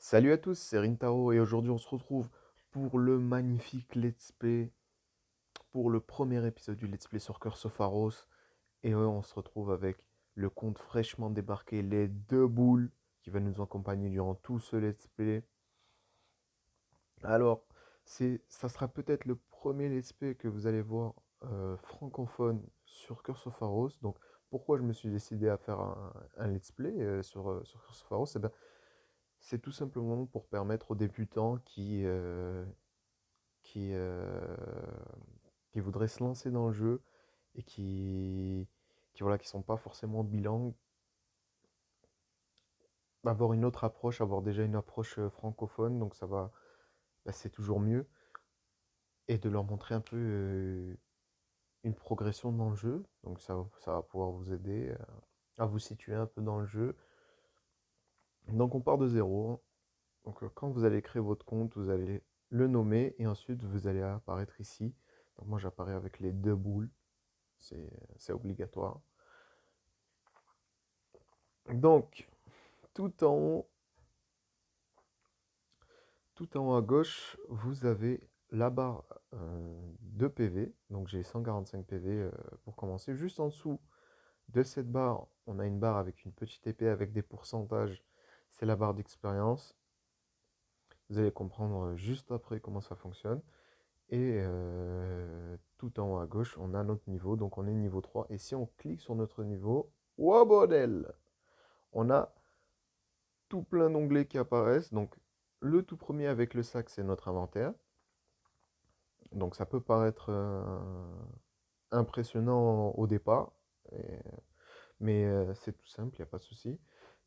Salut à tous, c'est Rintaro et aujourd'hui on se retrouve pour le magnifique Let's Play, pour le premier épisode du Let's Play sur Curse of Pharos. Et on se retrouve avec le compte fraîchement débarqué, les deux boules, qui va nous accompagner durant tout ce Let's Play. Alors, ça sera peut-être le premier Let's Play que vous allez voir francophone sur Curse of Pharos. Donc, pourquoi je me suis décidé à faire un Let's Play sur Curse of Pharos? Eh ben, c'est tout simplement pour permettre aux débutants qui, euh, qui voudraient se lancer dans le jeu et voilà, qui sont pas forcément bilingues, avoir une autre approche, avoir déjà une approche francophone, donc ça va, bah, c'est toujours mieux, et de leur montrer un peu une progression dans le jeu, donc ça va pouvoir vous aider à vous situer un peu dans le jeu. Donc on part de zéro, hein. Donc quand vous allez créer votre compte, vous allez le nommer, et ensuite vous allez apparaître ici. Donc moi j'apparais avec les deux boules, c'est obligatoire. Donc, tout en haut, tout en haut à gauche, vous avez la barre de PV. Donc j'ai 145 PV pour commencer. Juste en dessous de cette barre, on a une barre avec une petite épée avec des pourcentages. C'est la barre d'expérience. Vous allez comprendre juste après comment ça fonctionne. Et tout en haut à gauche, on a notre niveau. Donc on est niveau 3. Et si on clique sur notre niveau, oh bordel! On a tout plein d'onglets qui apparaissent. Donc le tout premier avec le sac, c'est notre inventaire. Donc ça peut paraître impressionnant au départ, et- mais c'est tout simple, il n'y a pas de souci.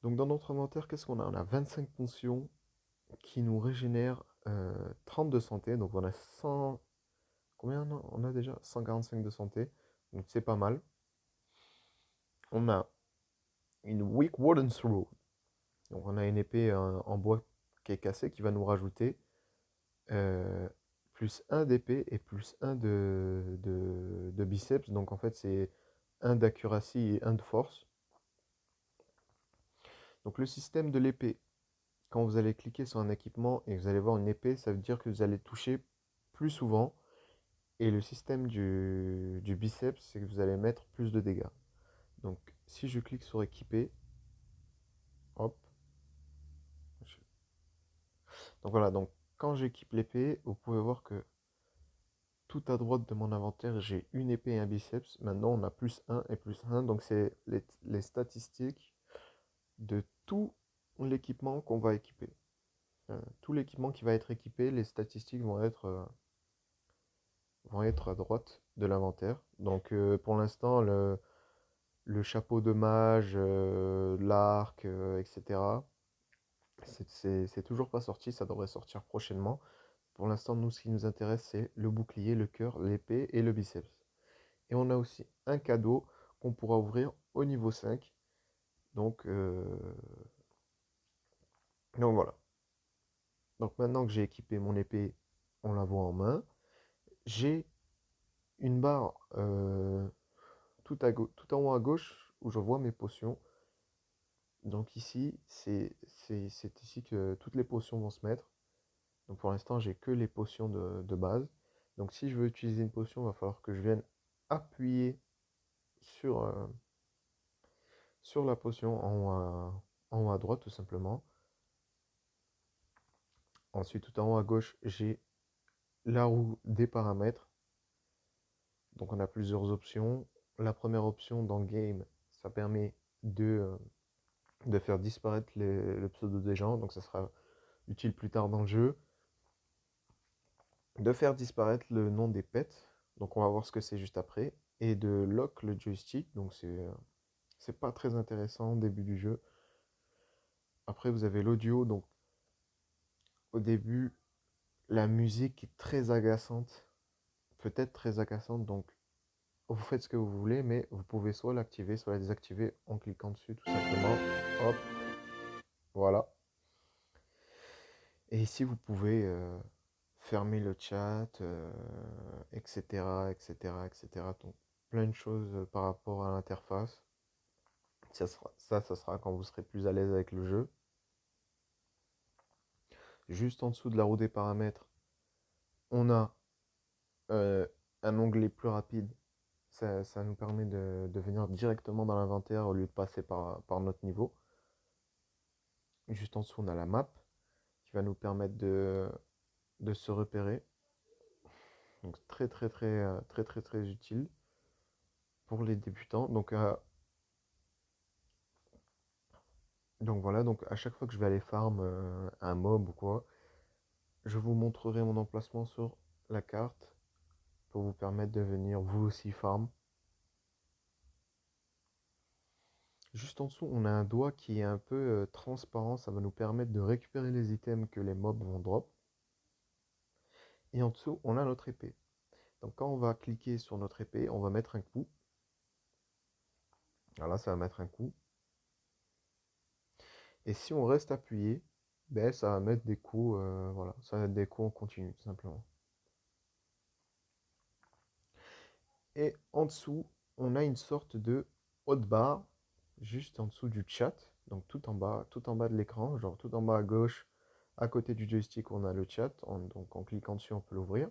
Donc dans notre inventaire, qu'est-ce qu'on a? On a 25 potions qui nous régénèrent 30 de santé. Donc on a 100... Combien on a déjà? 145 de santé. Donc c'est pas mal. On a une Weak Warden's Sword. Donc on a une épée en bois qui est cassée qui va nous rajouter euh, plus un d'épée et plus un de biceps. Donc en fait, c'est un d'accuracy et un de force. Donc le système de l'épée, quand vous allez cliquer sur un équipement et que vous allez voir une épée, ça veut dire que vous allez toucher plus souvent. Et le système du biceps, c'est que vous allez mettre plus de dégâts. Donc si je clique sur équiper, hop. Donc voilà, donc quand j'équipe l'épée, vous pouvez voir que tout à droite de mon inventaire, j'ai une épée et un biceps. Maintenant, on a plus un et plus un. Donc, c'est les statistiques de tout l'équipement qu'on va équiper. Tout l'équipement qui va être équipé, les statistiques vont être à droite de l'inventaire. Donc, pour l'instant, le chapeau de mage, l'arc, etc., c'est toujours pas sorti. Ça devrait sortir prochainement. Pour l'instant, nous, ce qui nous intéresse, c'est le bouclier, le cœur, l'épée et le biceps. Et on a aussi un cadeau qu'on pourra ouvrir au niveau 5. Donc, donc voilà. Donc maintenant que j'ai équipé mon épée, on la voit en main. J'ai une barre tout en haut à gauche où je vois mes potions. Donc ici, c'est ici que toutes les potions vont se mettre. Donc pour l'instant, j'ai que les potions de base. Donc si je veux utiliser une potion, il va falloir que je vienne appuyer sur, sur la potion en haut à droite, tout simplement. Ensuite, tout en haut à gauche, j'ai la roue des paramètres. Donc, on a plusieurs options. La première option dans Game, ça permet de faire disparaître le pseudo des gens. Donc, ça sera utile plus tard dans le jeu. De faire disparaître le nom des pets. Donc, on va voir ce que c'est juste après. Et de lock le joystick. Donc, c'est pas très intéressant au début du jeu. Après, vous avez l'audio. Donc, au début, la musique est très agaçante. Peut-être très agaçante. Donc, vous faites ce que vous voulez, mais vous pouvez soit l'activer, soit la désactiver en cliquant dessus tout simplement. Hop, voilà. Et ici, vous pouvez fermer le chat, etc., etc., etc. Donc, plein de choses par rapport à l'interface. Ça sera quand vous serez plus à l'aise avec le jeu. Juste en dessous de la roue des paramètres, on a euh, un onglet plus rapide. Ça nous permet de venir directement dans l'inventaire au lieu de passer par notre niveau. Juste en dessous, on a la map qui va nous permettre de se repérer. Donc très utile pour les débutants. Donc voilà, donc à chaque fois que je vais aller farm un mob ou quoi, je vous montrerai mon emplacement sur la carte pour vous permettre de venir vous aussi farm. Juste en dessous, on a un doigt qui est un peu transparent, ça va nous permettre de récupérer les items que les mobs vont drop. Et en dessous, on a notre épée. Donc quand on va cliquer sur notre épée, on va mettre un coup. Voilà, ça va mettre un coup. Et si on reste appuyé, ben, ça va mettre des coups, voilà, ça va mettre des coups en continu, tout simplement. Et en dessous, on a une sorte de hotbar, juste en dessous du chat, donc tout en bas de l'écran, genre tout en bas à gauche, à côté du joystick, on a le chat, donc en cliquant dessus, on peut l'ouvrir.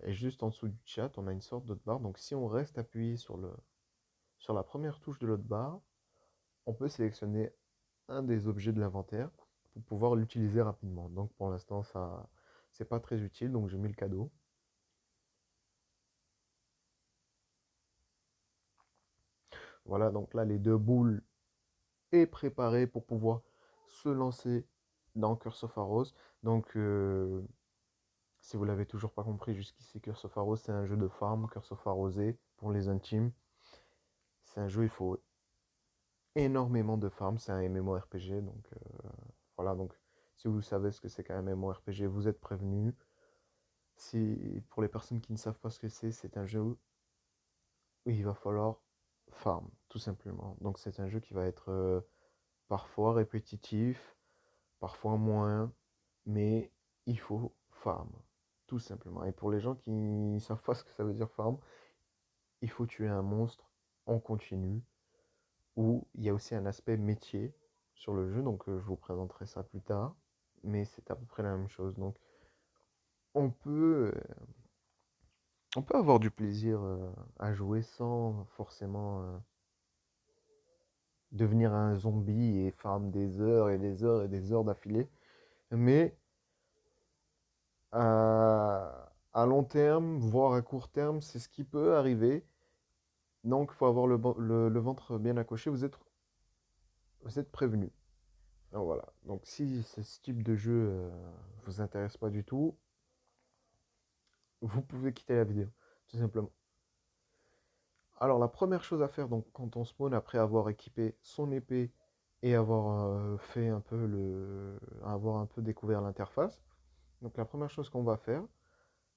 Et juste en dessous du chat, on a une sorte d'hotbar, donc si on reste appuyé sur la première touche de l'hotbar, on peut sélectionner un des objets de l'inventaire pour pouvoir l'utiliser rapidement. Donc pour l'instant, ça, c'est pas très utile, donc j'ai mis le cadeau. Voilà, donc là, les deux boules est préparées pour pouvoir se lancer dans Curse of Pharos. Donc, si vous l'avez toujours pas compris jusqu'ici, Curse of Pharos, c'est un jeu de farm, Curse of Pharosé, pour les intimes. C'est un jeu, il faut énormément de farm, c'est un MMORPG, donc voilà, donc si vous savez ce que c'est qu'un MMORPG, vous êtes prévenus. Si, pour les personnes qui ne savent pas ce que c'est un jeu où il va falloir farm, tout simplement. Donc c'est un jeu qui va être parfois répétitif, parfois moins, mais il faut farm, tout simplement. Et pour les gens qui ne savent pas ce que ça veut dire farm, il faut tuer un monstre en continu, où il y a aussi un aspect métier sur le jeu, donc je vous présenterai ça plus tard, mais c'est à peu près la même chose. Donc on peut, euh, on peut avoir du plaisir à jouer sans forcément devenir un zombie et farm des heures et des heures et des heures d'affilée, mais à long terme, voire à court terme, c'est ce qui peut arriver. Donc, il faut avoir le ventre bien accroché. Vous êtes prévenu. Donc, voilà. Donc, si ce type de jeu vous intéresse pas du tout, vous pouvez quitter la vidéo, tout simplement. Alors, la première chose à faire, donc, quand on spawn, après avoir équipé son épée et avoir fait un peu avoir un peu découvert l'interface, donc la première chose qu'on va faire,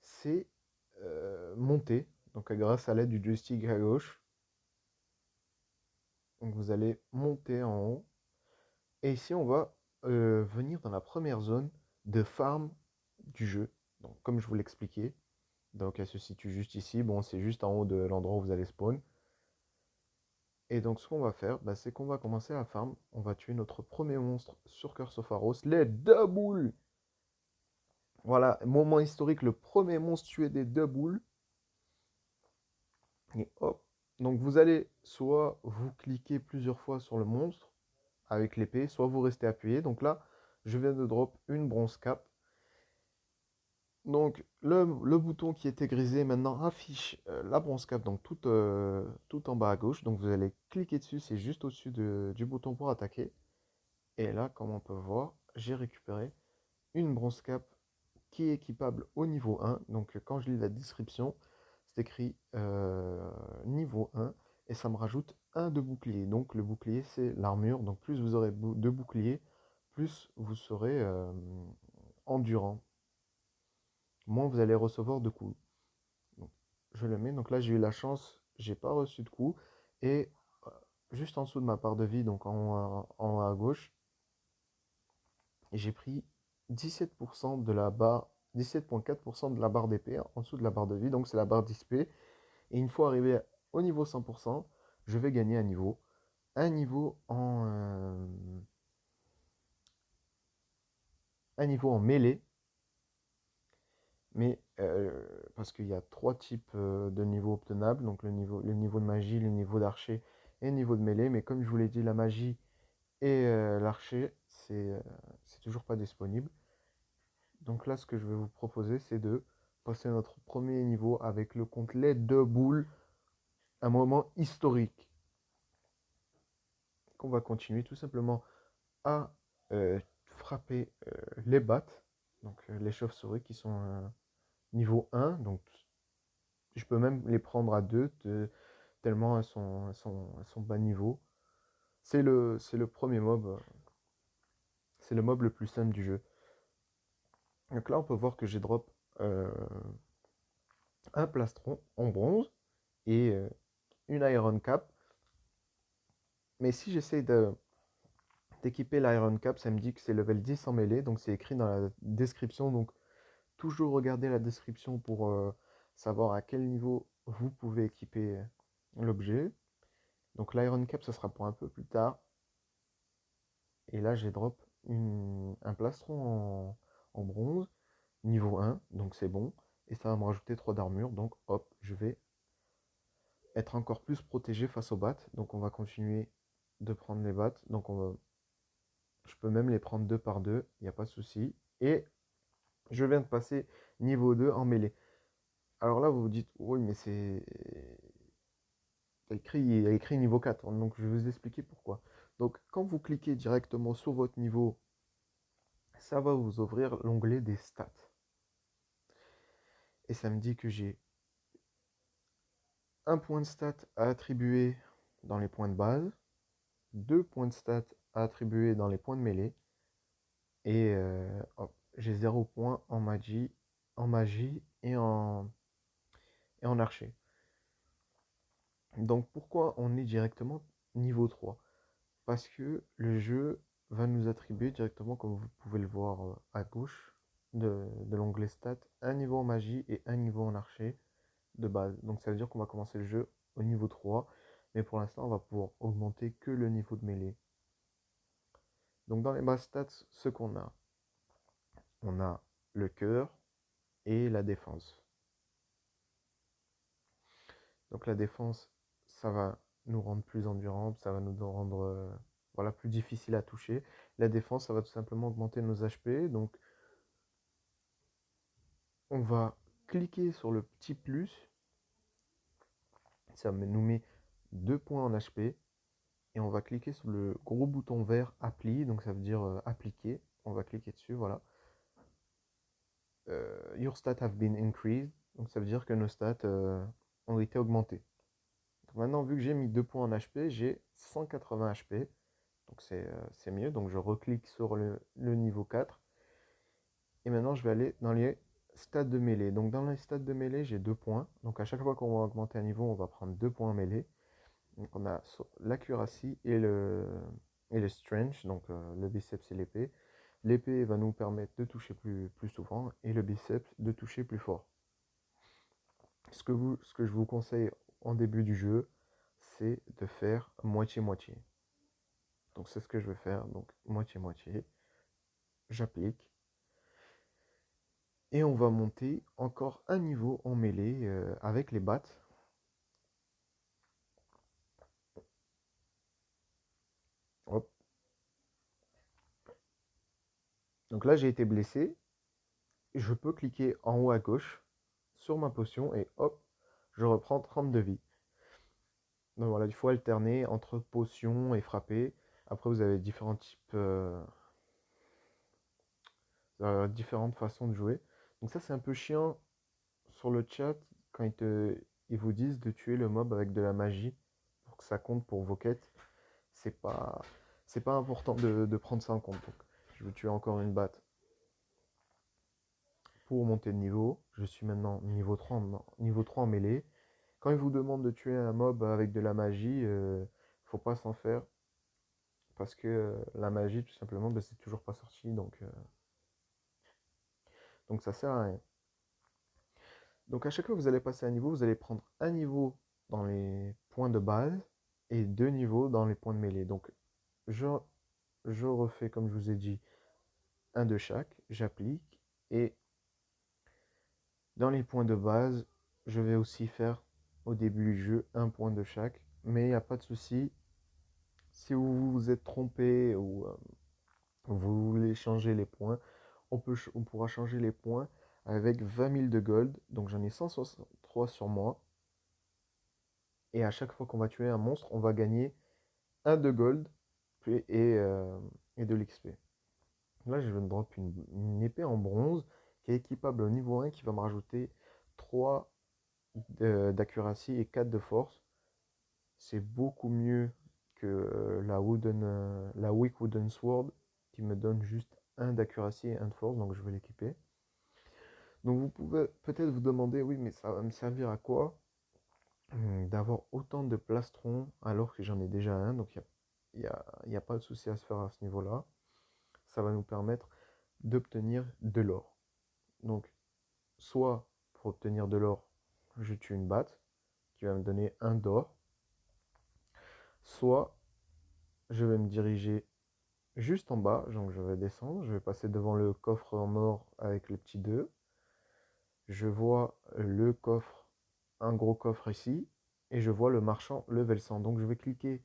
c'est monter, donc grâce à l'aide du joystick à gauche. Donc vous allez monter en haut. Et ici, on va venir dans la première zone de farm du jeu. Donc comme je vous l'expliquais, donc elle se situe juste ici. Bon, c'est juste en haut de l'endroit où vous allez spawn. Et donc ce qu'on va faire, bah, c'est qu'on va commencer la farm. On va tuer notre premier monstre sur Curse of Pharos, les doubles. Voilà, moment historique, le premier monstre tué des doubles. Et hop. Donc vous allez soit vous cliquer plusieurs fois sur le monstre avec l'épée, soit vous restez appuyé. Donc là, je viens de drop une bronze cap. Donc le bouton qui était grisé maintenant affiche la bronze cap, donc tout en bas à gauche. Donc vous allez cliquer dessus, c'est juste au-dessus du bouton pour attaquer. Et là, comme on peut voir, j'ai récupéré une bronze cap qui est équipable au niveau 1. Donc quand je lis la description, c'est écrit niveau 1 et ça me rajoute un de bouclier. Donc le bouclier, c'est l'armure. Donc plus vous aurez de bouclier, plus vous serez endurant. Moins vous allez recevoir de coups. Donc, je le mets. Donc là, j'ai eu la chance, j'ai pas reçu de coups. Et juste en dessous de ma barre de vie, donc en haut à gauche, j'ai pris 17% de la barre, 17,4% de la barre d'épée en dessous de la barre de vie. Donc c'est la barre d'XP. Et une fois arrivé au niveau 100%, je vais gagner un niveau. Un niveau un niveau en mêlée, mais parce qu'il y a trois types de niveaux obtenables, donc le niveau de magie, le niveau d'archer et le niveau de mêlée. Mais comme je vous l'ai dit, la magie et l'archer, c'est toujours pas disponible. Donc là, ce que je vais vous proposer, c'est de passer notre premier niveau avec le compte-les de boules, un moment historique. Qu'on va continuer tout simplement à frapper les battes, donc les chauves-souris qui sont niveau 1. Donc je peux même les prendre à 2, tellement elles sont bas niveau. C'est le premier mob, c'est le mob le plus simple du jeu. Donc là, on peut voir que j'ai drop euh, un plastron en bronze et une Iron Cap. Mais si j'essaie d'équiper l'Iron Cap, ça me dit que c'est level 10 en mêlée, donc c'est écrit dans la description. Donc toujours regarder la description pour savoir à quel niveau vous pouvez équiper l'objet. Donc l'Iron Cap, ça sera pour un peu plus tard. Et là, j'ai drop un plastron en bronze, niveau 1, donc c'est bon. Et ça va me rajouter 3 d'armure, donc hop, je vais être encore plus protégé face aux battes. Donc on va continuer de prendre les battes. Je peux même les prendre deux par deux, il n'y a pas de souci. Et je viens de passer niveau 2 en mêlée. Alors là, vous vous dites, oui, mais c'est. Il y a écrit niveau 4, donc je vais vous expliquer pourquoi. Donc quand vous cliquez directement sur votre niveau, ça va vous ouvrir l'onglet des stats. Et ça me dit que j'ai un point de stat à attribuer dans les points de base, deux points de stat à attribuer dans les points de mêlée, et hop, j'ai 0 point en magie et en archer. Donc pourquoi on est directement niveau 3? Parce que le jeu va nous attribuer directement, comme vous pouvez le voir à gauche de l'onglet stats, un niveau en magie et un niveau en archer de base. Donc ça veut dire qu'on va commencer le jeu au niveau 3, mais pour l'instant on va pouvoir augmenter que le niveau de mêlée. Donc dans les bases stats, ce qu'on a, on a le cœur et la défense. Donc la défense, ça va nous rendre plus endurants, ça va nous rendre voilà, plus difficile à toucher. La défense, ça va tout simplement augmenter nos HP. Donc on va cliquer sur le petit plus. Ça nous met 2 points en HP. Et on va cliquer sur le gros bouton vert appli. Donc ça veut dire appliquer. On va cliquer dessus, voilà. Your stats have been increased. Donc ça veut dire que nos stats ont été augmentées. Donc maintenant, vu que j'ai mis 2 points en HP, j'ai 180 HP. Donc c'est mieux. Donc je reclique sur le niveau 4. Et maintenant, je vais aller dans les stats de mêlée. Donc dans les stats de mêlée, j'ai 2 points. Donc à chaque fois qu'on va augmenter un niveau, on va prendre 2 points en mêlée. Donc on a l'accuracy et le strength, donc le biceps et l'épée. L'épée va nous permettre de toucher plus souvent et le biceps de toucher plus fort. Ce que je vous conseille en début du jeu, c'est de faire moitié-moitié. Donc c'est ce que je vais faire, donc moitié-moitié. J'applique. Et on va monter encore un niveau en mêlée avec les battes. Hop. Donc là j'ai été blessé. Je peux cliquer en haut à gauche sur ma potion et hop, je reprends 30 de vie. Donc voilà, il faut alterner entre potion et frapper. Après, vous avez différents types, différentes façons de jouer. Donc ça, c'est un peu chiant sur le chat quand ils vous disent de tuer le mob avec de la magie pour que ça compte pour vos quêtes. C'est pas, c'est pas important de prendre ça en compte. Donc, je vais tuer encore une batte pour monter de niveau. Je suis maintenant niveau 3 en mêlée. Quand ils vous demandent de tuer un mob avec de la magie, faut pas s'en faire. Parce que la magie, tout simplement, ben, c'est toujours pas sorti. Donc ça sert à rien. Donc à chaque fois que vous allez passer un niveau, vous allez prendre un niveau dans les points de base et deux niveaux dans les points de mêlée. Donc je, je refais comme je vous ai dit un de chaque, j'applique, et dans les points de base, je vais aussi faire au début du jeu un point de chaque, mais il n'y a pas de souci. Si vous vous êtes trompé ou vous voulez changer les points, on pourra changer les points avec 20 000 de gold. Donc j'en ai 163 sur moi. Et à chaque fois qu'on va tuer un monstre, on va gagner un de gold et de l'XP. Là, je vais me drop une épée en bronze qui est équipable au niveau 1 qui va me rajouter 3 d'accuracy et 4 de force. C'est beaucoup mieux que la Weak Wooden Sword qui me donne juste un d'accuracy et un de force, donc je vais l'équiper. Donc vous pouvez peut-être vous demander, oui, mais ça va me servir à quoi d'avoir autant de plastrons alors que j'en ai déjà un, donc il y a pas de souci à se faire à ce niveau-là. Ça va nous permettre d'obtenir de l'or. Donc, soit pour obtenir de l'or, je tue une batte qui va me donner un d'or, soit je vais me diriger juste en bas, donc je vais descendre, je vais passer devant le coffre en or avec le petit 2. Je vois le coffre, un gros coffre ici, et je vois le marchand level 100. Donc je vais cliquer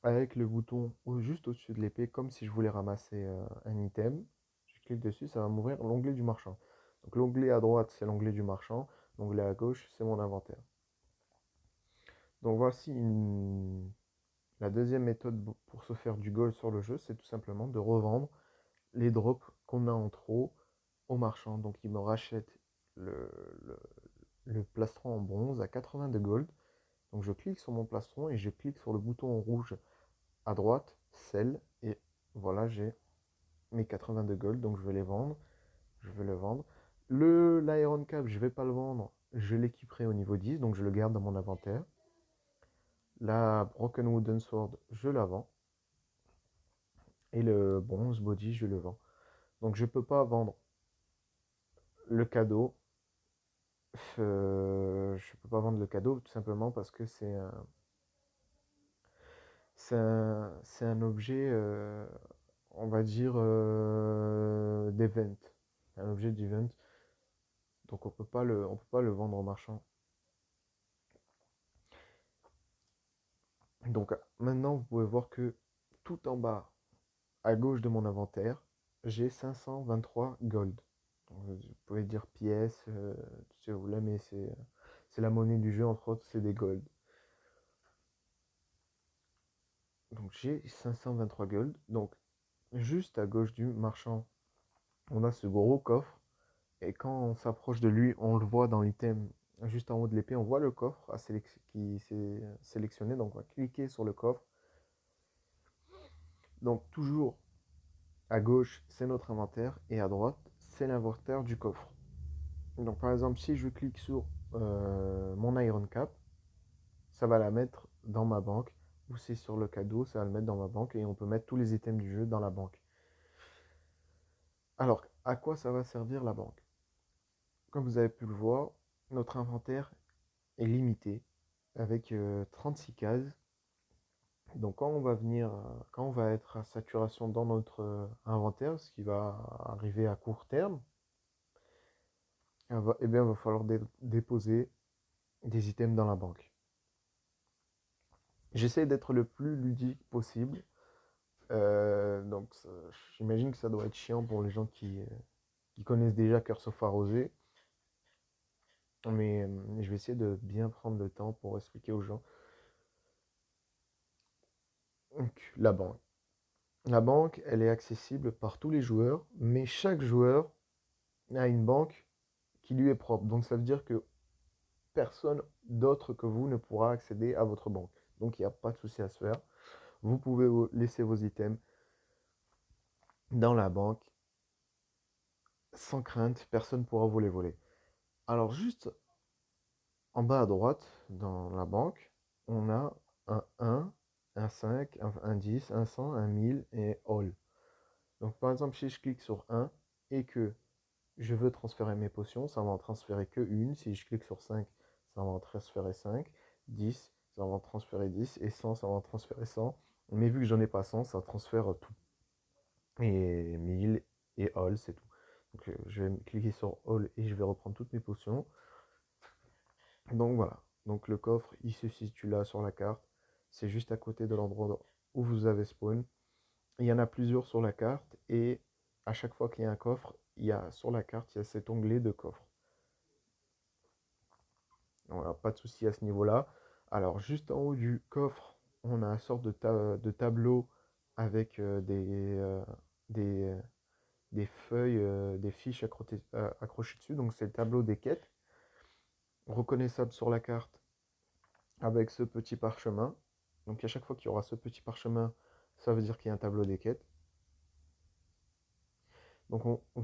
avec le bouton juste au-dessus de l'épée, comme si je voulais ramasser un item. Je clique dessus, ça va m'ouvrir l'onglet du marchand. Donc l'onglet à droite, c'est l'onglet du marchand. L'onglet à gauche, c'est mon inventaire. Donc voici la deuxième méthode pour se faire du gold sur le jeu, c'est tout simplement de revendre les drops qu'on a en trop au marchand. Donc il me rachète le, le, le plastron en bronze à 80 de gold. Donc je clique sur mon plastron et je clique sur le bouton rouge à droite, sell, et voilà, j'ai mes 80 de gold, donc je vais les vendre. Je vais le vendre. L'Iron Cap, je vais pas le vendre, je l'équiperai au niveau 10, donc je le garde dans mon inventaire. La Broken Wooden Sword, je la vends. Et le Bronze Body, je le vends. Donc je peux pas vendre le cadeau. Je peux pas vendre le cadeau tout simplement parce que c'est un objet, on va dire, d'event. Un objet d'event. Donc on peut pas le vendre au marchand. Donc maintenant, vous pouvez voir que tout en bas, à gauche de mon inventaire, j'ai 523 gold. Donc, vous pouvez dire pièces, si vous voulez, mais c'est la monnaie du jeu, entre autres, c'est des gold. Donc j'ai 523 gold. Donc juste à gauche du marchand, on a ce gros coffre. Et quand on s'approche de lui, on le voit dans l'item juste en haut de l'épée, on voit le coffre qui s'est sélectionné. Donc on va cliquer sur le coffre. Donc toujours à gauche, c'est notre inventaire et à droite, c'est l'inventaire du coffre. Donc par exemple, si je clique sur mon Iron Cap, ça va la mettre dans ma banque. Ou c'est sur le cadeau, ça va le mettre dans ma banque et on peut mettre tous les items du jeu dans la banque. Alors, à quoi ça va servir la banque? Comme vous avez pu le voir, notre inventaire est limité avec 36 cases. Donc quand on va être à saturation dans notre inventaire, ce qui va arriver à court terme, eh bien, il va falloir déposer des items dans la banque. J'essaie d'être le plus ludique possible. Donc j'imagine que ça doit être chiant pour les gens qui connaissent déjà Curse of Arrosé. Mais je vais essayer de bien prendre le temps pour expliquer aux gens. Donc, la banque. La banque, elle est accessible par tous les joueurs, mais chaque joueur a une banque qui lui est propre. Donc ça veut dire que personne d'autre que vous ne pourra accéder à votre banque. Donc il n'y a pas de souci à se faire. Vous pouvez laisser vos items dans la banque sans crainte, personne ne pourra vous les voler. Alors juste en bas à droite, dans la banque, on a un 1, un 5, un 10, un 100, un 1000 et all. Donc par exemple, si je clique sur 1 et que je veux transférer mes potions, ça va en transférer que une. Si je clique sur 5, ça va en transférer 5. 10, ça va en transférer 10. Et 100, ça va en transférer 100. Mais vu que j'en ai pas 100, ça transfère tout. Et 1000 et All, c'est tout. Donc je vais cliquer sur All et je vais reprendre toutes mes potions. Donc voilà, donc le coffre il se situe là sur la carte, c'est juste à côté de l'endroit où vous avez spawn. Il y en a plusieurs sur la carte et à chaque fois qu'il y a un coffre, il y a sur la carte, il y a cet onglet de coffre. Voilà, pas de souci à ce niveau-là. Alors juste en haut du coffre, on a une sorte de tableau avec des, euh, des feuilles, des fiches accrochées dessus. Donc c'est le tableau des quêtes, reconnaissable sur la carte avec ce petit parchemin. Donc à chaque fois qu'il y aura ce petit parchemin, ça veut dire qu'il y a un tableau des quêtes. Donc on